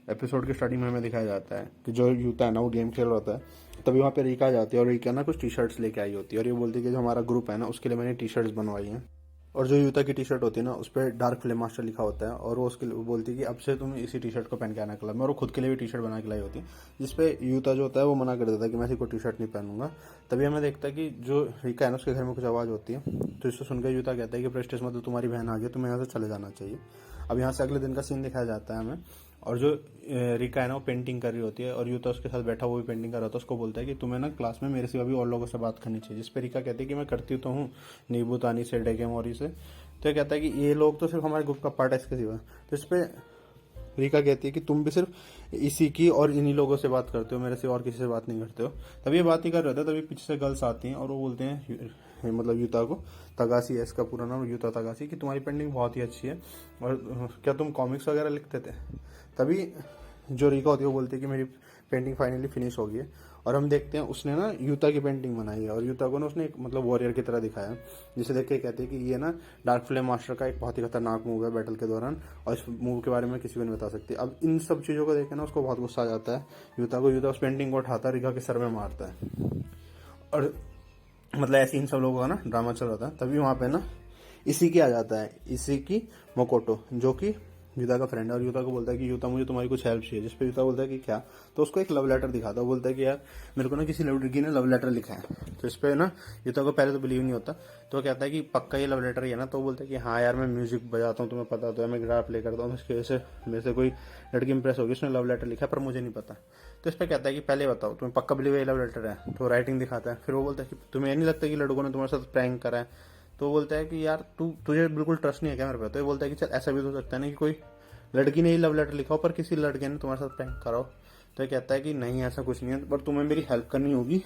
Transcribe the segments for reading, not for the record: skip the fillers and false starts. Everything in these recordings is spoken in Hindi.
एपिसोड के स्टार्टिंग में हमें दिखाया जाता है कि जो यूता है ना वो गेम खेल रहा होता है, तभी वहाँ पे रीका आ जाती है और रीका ना कुछ टी शर्ट्स लेके आई होती है और ये बोलती है कि जो हमारा ग्रुप है ना उसके लिए मैंने टी शर्ट्स बनवाई हैं। और जो यूता की टी शर्ट होती है ना उस पर डार्क फ्लेम मास्टर लिखा होता है और वो उसके लिए वो बोलती है कि अब से तुम इसी टी शर्ट को पहन के आना क्लब में, और वो खुद के लिए भी टी शर्ट बना के लाई होती है, जिसपे यूता जो होता है वो मना कर देता है कि मैं इसी को टी शर्ट नहीं पहनूंगा। तभी हमें देखता है कि जो रीका है ना उसके घर में कुछ आवाज़ होती है, तो इसको सुनकर यूता कहता है कि प्रेस्टेज में तो तुम्हारी बहन आ गई, तुम्हें यहाँ से चले जाना चाहिए। अब यहाँ से अगले दिन का सीन दिखाया जाता है हमें, और जो रिका है ना वो पेंटिंग कर रही होती है और यूता उसके साथ बैठा वो भी पेंटिंग कर रहा था। उसको बोलता है कि तुम्हें ना क्लास में मेरे सिवा भी और लोगों से बात करनी चाहिए, जिस पे रिका कहती है कि मैं करती तो हूँ नींबू तानी से, डेकेमोरी से। तो ये कहता है कि ये लोग तो सिर्फ हमारे ग्रुप का पार्ट है इसके सिवा। तो इस पे रीका कहती है कि तुम भी सिर्फ इसी की और इन्हीं लोगों से बात करते हो, मेरे से और किसी से बात नहीं करते हो। तभी ये बात नहीं कर रहे थे, तभी पीछे से गर्ल्स आती हैं और वो बोलते हैं मतलब यूता को, तगासी है इसका पूरा नाम, यूता तगासी, कि तुम्हारी पेंटिंग बहुत ही अच्छी है और क्या तुम कॉमिक्स वगैरह लिखते थे। तभी जो रीका होती है वो बोलती है कि मेरी पेंटिंग फाइनली फिनिश हो गई है। और हम देखते हैं उसने ना यूता की पेंटिंग बनाई है और यूता को ना उसने एक मतलब वॉरियर की तरह दिखाया है, जिसे देख के कहते हैं कि ये ना डार्क फ्लेम मास्टर का एक बहुत ही खतरनाक मूव है बैटल के दौरान, और इस मूव के बारे में किसी को नहीं बता सकती। अब इन सब चीज़ों को देख के ना उसको बहुत गुस्सा आ जाता है यूता को। यूता उस पेंटिंग को उठाता है, रीका के सर में मारता है और मतलब ऐसे इन सब लोगों का ना ड्रामा चल रहा था। तभी वहाँ पे ना इसी की आ जाता है, इसी की मोकोटो, जो कि यूता का फ्रेंड है, और यूता को बोलता है कि यूता मुझे तुम्हारी कुछ हेल्प चाहिए। जिस पे यूता बोलता है कि क्या, तो उसको एक लव लेटर दिखाता है। बोलता है कि यार मेरे को ना किसी लड़की ने लव लेटर लिखा है। तो इस पे ना यूता को पहले तो बिलीव नहीं होता, तो वो कहता है कि पक्का ये लव लेटर ही है ना। तो वो बोलता है कि हाँ यार मैं म्यूजिक बजाता हूँ, तुम्हें पता तो है, मैं गिटार प्ले करता हूँ, उसकी वजह से मेरे से कोई लड़की इंप्रेस होगी, उसने लव लेटर लिखा है पर मुझे नहीं पता। तो इस पर कहता है कि पहले बताओ तुम्हें पक्का बिलीव है लव लेटर है। तो राइटिंग दिखाता है, फिर वो बोलता है कि तुम्हें ये नहीं लगता कि लड़कों ने तुम्हारे साथ प्रैंक करा है। तो वो बोलता है कि यार तुझे बिल्कुल ट्रस्ट नहीं है क्या मेरे पे। तो ये बोलता है कि चल ऐसा भी तो हो सकता है ना कि कोई लड़की ने ही लव लेटर लिखा हो पर किसी लड़के ने तुम्हारे साथ प्रैंक करा हो। तो ये कहता है कि नहीं ऐसा कुछ नहीं है, पर तुम्हें मेरी हेल्प करनी होगी।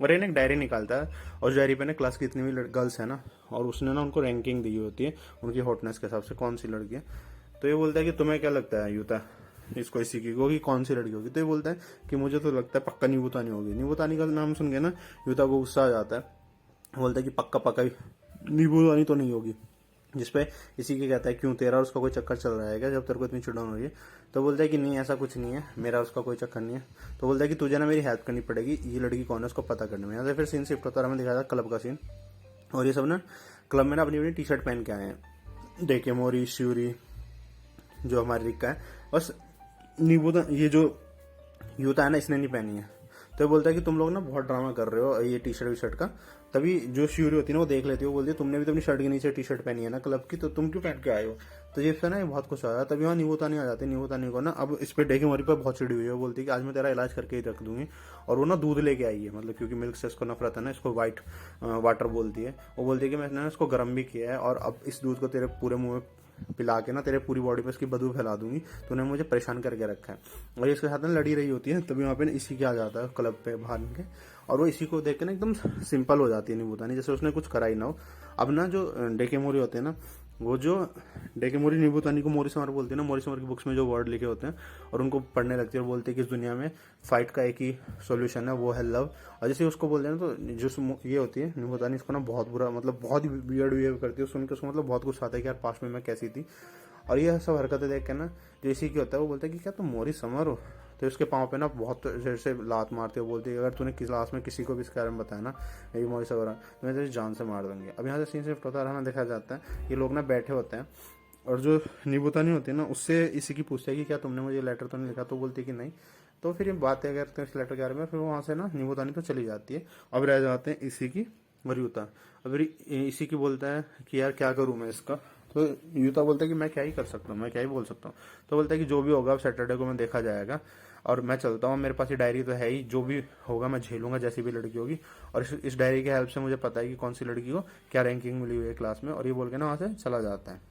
और ये ना एक डायरी निकालता है और उस डायरी पे ना क्लास की जितनी भी गर्ल्स है ना, और उसने ना उनको रैंकिंग दी होती है उनकी हॉटनेस के हिसाब से कौन सी लड़की है। तो ये बोलता है कि तुम्हें क्या लगता है यूता इसको इसी की होगी कौन सी लड़की होगी। तो ये बोलता है कि मुझे तो लगता है पक्का नीबूतानी होगी। नीबूतानी का नाम सुन के ना यूता को गुस्सा आ जाता है, बोलता है कि पक्का पक्का नीबूतानी तो नहीं होगी। जिसपे इसी के कहता है क्यों तेरा उसका कोई चक्कर चल रहा है क्या जब तेरे को इतनी चिड़न हो रही है। तो बोलता है कि नहीं ऐसा कुछ नहीं है, मेरा उसका कोई चक्कर नहीं है। तो बोलता है कि तुझे ना मेरी हेल्प करनी पड़ेगी, ये लड़की कौन है उसको पता करने में। यहाँ से फिर सीन शिफ्ट होता है, हमें दिखाया था क्लब का सीन, और ये सब ना क्लब में ना अपनी अपनी टी शर्ट पहन के आए हैं। डेकेमोरी, श्यूरी, जो हमारी रिक्का है, बस नीबू ये जो यूता है ना इसने नहीं पहनी है। तो बोलता है कि तुम लोग ना बहुत ड्रामा कर रहे हो ये टी शर्ट वी शर्ट का। तभी जो श्यूरी होती है ना वो देख लेती है, वो बोलती है तुमने भी तो अपनी शर्ट के नीचे टी शर्ट पहनी है ना क्लब की, तो तुम क्यों पहन के आए हो। तो ये ना ये बहुत कुछ आया। तभी वहाँ नीबूतानी आ जाती है। नीबूतानी को ना अब इस पे डेकेमोरी पर बहुत चिड़ी हुई है, वो बोलती है कि आज मैं तेरा इलाज करके ही रख दूंगी। और वो ना दूध लेके आई है, मतलब क्योंकि मिल्क से इसको नफरत है ना, इसको व्हाइट वाटर बोलती है। वो बोलती है कि मैंने इसको गर्म भी किया है और अब इस दूध को तेरे पूरे मुंह में पिला के ना तेरे पूरी बॉडी पे इसकी बदबू फैला दूंगी, तो उन्हें मुझे परेशान करके रखा है। और इसके साथ ना लड़ी रही होती है। तभी वहाँ पे इसी के आ जाता है क्लब पे बाहर के, और वो इसी को देख के ना एकदम सिंपल हो जाती है नीबूतानी, जैसे उसने कुछ करा ही ना हो। अब ना जो डेकेमोरी होते हैं ना, वो जो डेकेमोरी नीबूतानी को मोरिसमर बोलती है ना, मोरिसमर की बुक्स में जो वर्ड लिखे होते हैं और उनको पढ़ने लगती है और बोलती है कि इस दुनिया में फाइट का एक ही सॉल्यूशन है, वो है लव। और जैसे उसको बोलते हैं ना, तो जो ये होती है नीबूतानी इसको ना बहुत बुरा मतलब बहुत ही वियर्ड बिहेव करती है। सुन के उसको मतलब बहुत गुस्सा आता है कि यार पास्ट में मैं कैसी थी। और ये सब हरकतें देख के ना जो इसी की होता है वो बोलता है कि क्या तुम मोरिसमर हो। तो उसके पाँव पे ना बहुत जैसे लात मारते हो, बोलती है अगर तूने क्लास में किसी को भी इसके बारे में बताया ना ये मोरी सवरा तो मैं तेरी जान से मार दूंगी। अब यहाँ से सीन शिफ्ट होता है, हमें देखा जाता है ये लोग ना बैठे होते हैं और जो नीबूतानी होती है ना उससे इसी की पूछते है कि क्या तुमने मुझे लेटर तो नहीं लिखा। तो बोलती है कि नहीं। तो फिर ये बातें करते हैं इस लेटर के बारे में, फिर वहाँ से ना नीबूतानी तो चली जाती है। अब रह जाते हैं इसी की और यूता। अब इसी की बोलता है कि यार क्या करूँ मैं इसका। तो यूता बोलता है कि मैं क्या ही कर सकता हूँ, मैं क्या ही बोल सकता हूँ। तो बोलता है कि जो भी होगा अब सैटरडे को मैं देखा जाएगा और मैं चलता हूँ, मेरे पास ये डायरी तो है ही, जो भी होगा मैं झेलूंगा जैसी भी लड़की होगी। और इस डायरी की हेल्प से मुझे पता है कि कौन सी लड़की को क्या रैंकिंग मिली हुई है क्लास में। और ये बोल के ना वहाँ से चला जाता है।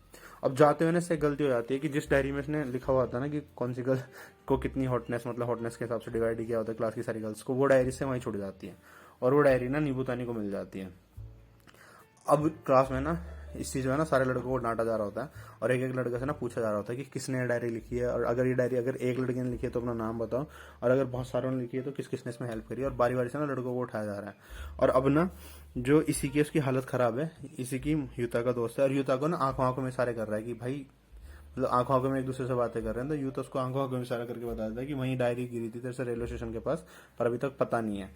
अब जाते हुए ना इससे गलती हो जाती है कि जिस डायरी में इसने लिखा हुआ था ना कि कौन सी गर्ल को कितनी हॉटनेस मतलब हॉटनेस के हिसाब से डिवाइड किया होता है क्लास की सारी गर्ल्स को, वो डायरी से वहीं छुट जाती है और वो डायरी ना नीबूतानी को मिल जाती है। अब क्लास में ना इस चीज में ना सारे लड़कों को डांटा जा रहा होता है और एक एक लड़के से ना पूछा जा रहा होता है कि किसने ये डायरी लिखी है, और अगर ये डायरी अगर एक लड़के ने लिखी है तो अपना नाम बताओ, और अगर बहुत सारों ने लिखी है तो किस किसने इसमें हेल्प करी है। और बारी बारी से ना लड़कों को उठाया जा रहा है। और अब ना जो इसी की उसकी हालत खराब है, इसी की यूता का दोस्त है और यूता को ना आंखों आंखों में इशारे कर रहा है कि भाई मतलब आंखों आंखों में एक दूसरे से बातें कर रहे हैं, तो यूता उसको आंखों आंखों में इशारा करके बता देता है कि वहीं डायरी गिरी थी तेरे से रेलवे स्टेशन के पास, पर अभी तक पता नहीं है।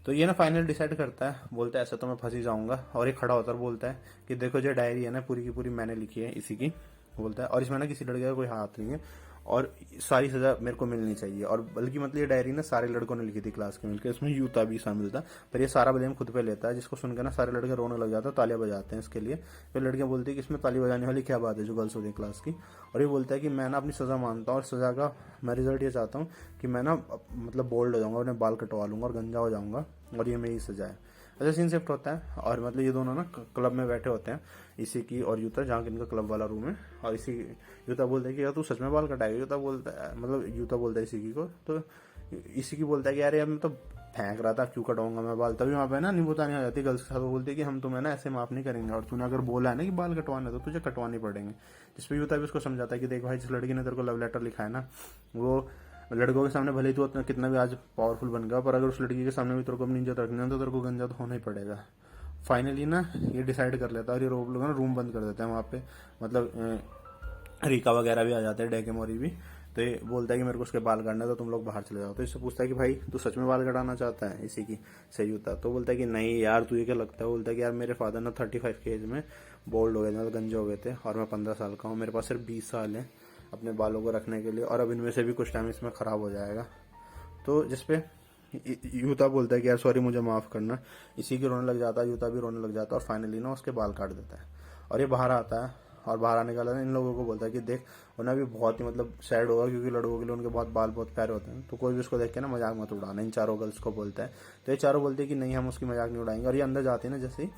तो ये ना फाइनल डिसाइड करता है, बोलता है ऐसा तो मैं फंस ही जाऊंगा, और ये खड़ा होकर बोलता है कि देखो जो डायरी है ना पूरी की पूरी मैंने लिखी है इसी की, बोलता है, और इसमें ना किसी लड़के का कोई हाथ नहीं है, और सारी सजा मेरे को मिलनी चाहिए। और बल्कि मतलब ये डायरी ना सारे लड़कों ने लिखी थी क्लास के मिलकर, इसमें यूता भी शामिल था, पर ये सारा ब्लेम खुद पे लेता है, जिसको सुनकर ना सारे लड़के रोने लग जाते हैं, तालियां बजाते हैं इसके लिए। फिर लड़कियां बोलती है कि इसमें ताली बजाने वाली क्या बात है, जो गर्ल्स होती है क्लास की। और ये बोलता है कि मैं ना अपनी सजा मानता हूँ, और सजा का मैं रिजल्ट ये चाहता हूँ कि मैं ना मतलब बोल्ड हो जाऊंगा, अपने बाल कटवा लूंगा और गंजा हो जाऊंगा, और ये मेरी सजा है। अच्छा सीन शिफ्ट होता है, और मतलब ये दोनों ना क्लब में बैठे होते हैं, इसी की और यूता, जहाँ इनका क्लब वाला रूम है। और इसी यूता बोलता है कि यार तू सच में बाल कटाएगा, यूता बोलता है, मतलब यूता बोलता है इसी की को, तो इसी की बोलता है कि यार यार मैं तो फेंक रहा था, क्यों कटाऊंगा मैं बाल। तभी वहाँ पे ना नींबूतानी आ जाती है गर्ल्स के साथ, वो बोलती है कि हम तुम्हें ना ऐसे माफ नहीं करेंगे, और तूने अगर बोला है ना कि बाल कटवाने तो तुझे कटवाने पड़ेंगे। जिसपे यूता भी उसको समझाता है कि देख भाई, जिस लड़की ने तेरे को लव लेटर लिखा है ना, वो लड़कों के सामने भले ही तू कितना भी आज पावरफुल बन गया, पर अगर उस लड़की के सामने भी तेरे को अपनी इज्जत रखनी है तो तेरे को गंजा तो होना ही पड़ेगा। फाइनली ना ये डिसाइड कर लेता है, और ये रोब लोग ना रूम बंद कर देते हैं वहाँ पे, मतलब रीका वगैरह भी आ जाते हैं, डेकेमोरी भी। तो ये बोलता है कि मेरे को उसके बाल काटना है, तो तुम लोग बाहर चले जाओ। तो इससे पूछता है कि भाई तू सच में बाल कटाना चाहता है इसी की, सही होता। तो बोलता है कि नहीं यार, तुझे क्या लगता है। बोलता है कि यार मेरे फादर ना 35 के एज में बोल्ड हो गए थे, मतलब गंजे हो गए थे, और मैं 15 साल का हूँ, मेरे पास सिर्फ 20 साल है अपने बालों को रखने के लिए, और अब इनमें से भी कुछ टाइम इसमें खराब हो जाएगा। तो जिसपे यूता बोलता है कि यार सॉरी, मुझे माफ करना। इसी की रोने लग जाता है, यूता भी रोने लग जाता है, और फाइनली ना उसके बाल काट देता है। और ये बाहर आता है, और बाहर आने का इन लोगों को बोलता है कि देख, उन्हें भी बहुत ही मतलब सैड होगा, क्योंकि लड़कों के लिए उनके बहुत बाल बहुत प्यारे होते हैं, तो कोई भी उसको देख के ना मजाक मत उड़ाना। इन चारों गर्ल्स को बोलता है। तो ये चारों बोलते हैं कि नहीं, हम उसकी मजाक नहीं उड़ाएंगे। और ये अंदर जाते हैं ना जैसे ही,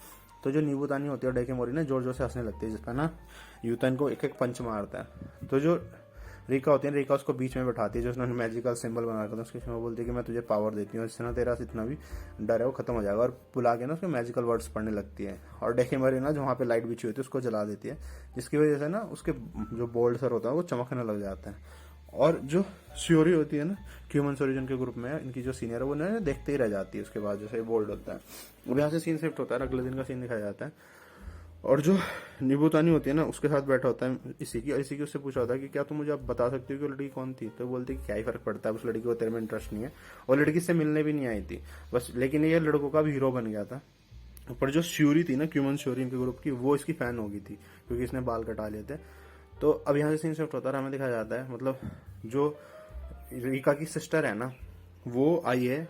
तो जो नींबूतानी होती है और डेकेमोरी ना जोर जोर से हंसने लगती है, जिसपे ना यूता इनको एक एक पंच मारता है। तो जो रीका होती है, रीका उसको बीच में बैठाती है, जो उसने मैजिकल सिंबल बना रखा था उसके, वो बोलती है कि मैं तुझे पावर देती हूँ, जिससे ना तेरा इतना भी डर है वो खत्म हो जाएगा। और बुला के ना उसके मैजिकल वर्ड्स पढ़ने लगती है, और डेकेमरी ना जो वहाँ पे लाइट बिछी होती है उसको जला देती है, जिसकी वजह से ना उसके जो बोल्ड सर होता है वो चमकने लग जाता है। और जो श्योरी होती है ना, ह्यूमन सोल्यूशन के ग्रुप में इनकी जो सीनियर है, वो ना देखते ही रह जाती है उसके बाद जैसे बोल्ड होता है। अब यहाँ से सीन शिफ्ट होता है, अगले दिन का सीन दिखाया जाता है, और जो नींबूतानी होती है ना उसके साथ बैठा होता है इसी की, और इसी की उससे पूछा होता है कि क्या तुम मुझे आप बता सकती हो कि लड़की कौन थी। तो बोलती है कि क्या ही फर्क पड़ता है, उस लड़की को तेरे में इंटरेस्ट नहीं है, और लड़की से मिलने भी नहीं आई थी बस, लेकिन ये लड़कों का भी हीरो बन गया था। पर जो श्यूरी थी ना, क्यूमन श्यूरी इनके ग्रुप की, वो इसकी फैन हो गई थी, क्योंकि इसने बाल कटा लिए थे। तो अब यहाँ से सीन शिफ्ट होता है, हमें दिखाया जाता है मतलब जो रीका की सिस्टर है ना, वो आई है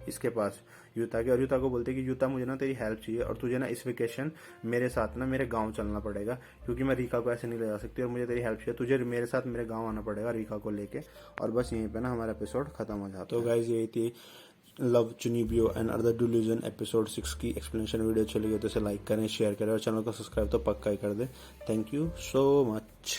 इसके पास यूता के, और यूता को बोलते हैं कि यूता मुझे ना तेरी हेल्प चाहिए, और तुझे ना इस वेकेशन मेरे साथ ना मेरे गांव चलना पड़ेगा, क्योंकि मैं रीका को ऐसे नहीं ले जा सकती, और मुझे तेरी हेल्प चाहिए, तुझे मेरे साथ मेरे गांव आना पड़ेगा रीका को लेके। और बस यहीं पे ना हमारा एपिसोड खत्म हो जाता है। तो गाइज यही थी love Chunibyo and other delusion episode 6 की एक्सप्लेनेशन। वीडियो अच्छी लगी तो इसे लाइक करें, शेयर करें, और चैनल को सब्सक्राइब तो पक्का ही कर दे। Thank you so much.